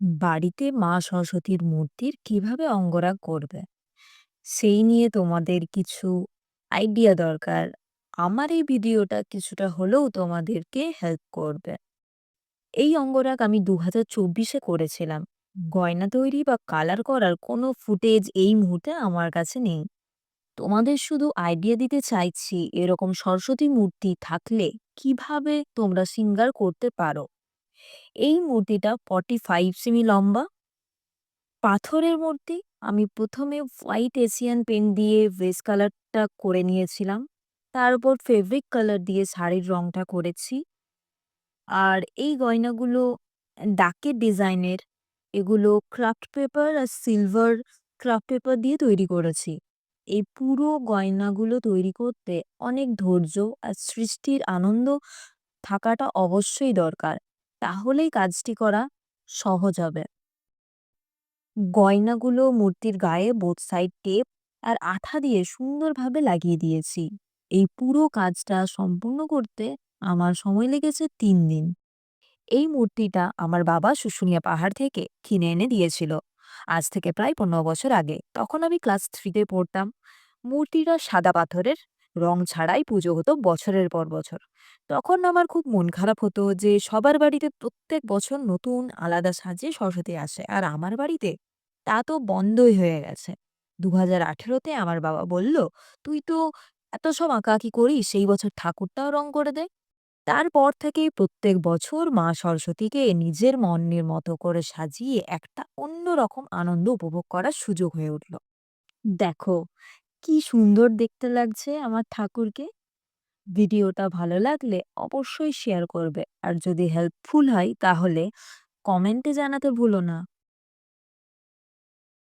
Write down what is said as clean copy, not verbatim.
বাড়িতে মা সরস্বতীর মূর্তির কিভাবে অঙ্গরাগ করবে সেই নিয়ে তোমাদের কিছু আইডিয়া দরকার। আমার এই ভিডিওটা কিছুটা হলেও তোমাদেরকে হেল্প করবে। এই অঙ্গরাগ আমি 2024-এ করেছিলাম। গয়না তৈরি বা কালার করার কোনো ফুটেজ এই মুহূর্তে আমার কাছে নেই। তোমাদের শুধু আইডিয়া দিতে চাইছি এরকম সরস্বতী মূর্তি থাকলে কিভাবে তোমরা সিঙ্গার করতে পারো। এই মূর্তিটা 45 সেমি লম্বা, পাথরের মূর্তি। আমি ১ম এ হোয়াইট এশিয়ান পেইন্ট দিয়ে ভেজ কালারটা করে নিয়েছিলাম। তার উপর ফেব্রিক কালার দিয়ে শাড়ির রংটা করেছি। আর এই গয়নাগুলো ডাকের ডিজাইনের। এগুলো ক্রাফট পেপার আর সিলভার ক্রাফট পেপার দিয়ে তৈরি করেছি। এই পুরো গয়নাগুলো তৈরি করতে অনেক ধৈর্য আর সৃষ্টির আনন্দ থাকাটা অবশ্যই দরকার। তাহলেই কাজটি করা সহজ হবে। গয়নাগুলো মূর্তির গায়ে বোথ সাইড টেপ আর আঠা দিয়ে সুন্দরভাবে লাগিয়ে দিয়েছি। এই পুরো কাজটা সম্পূর্ণ করতে আমার সময় লেগেছে ৩ দিন। এই মূর্তিটা আমার বাবা শুশুনিয়া পাহাড় থেকে কিনে এনে দিয়েছিল আজ থেকে প্রায় ১৫ বছর আগে। তখন আমি ক্লাস 3-তে পড়তাম। মূর্তিটা সাদা পাথরের, রং ছাড়াই পুজো হতো বছরের পর বছর। তখন আমার খুব মন খারাপ হতো যে সবার বাড়িতে প্রত্যেক বছর নতুন আলাদা সাজে সরস্বতী আসে, আর আমার বাড়িতে তা তো বন্ধই হয়ে গেছে। ২০১৮-তে আমার বাবা বলল, তুই তো এত সব আঁকাআঁকি করিস, সেই বছর ঠাকুরটাও রং করে দে। তারপর থেকেই প্রত্যেক বছর মা সরস্বতীকে নিজের মনের মতো করে সাজিয়ে একটা অন্যরকম আনন্দ উপভোগ করার সুযোগ হয়ে উঠল। দেখো কি সুন্দর দেখতে লাগছে আমার ঠাকুরকে। ভিডিওটা ভালো লাগলে অবশ্যই শেয়ার করবে, আর যদি হেল্পফুল হয় তাহলে কমেন্টে জানাতে ভুলো না।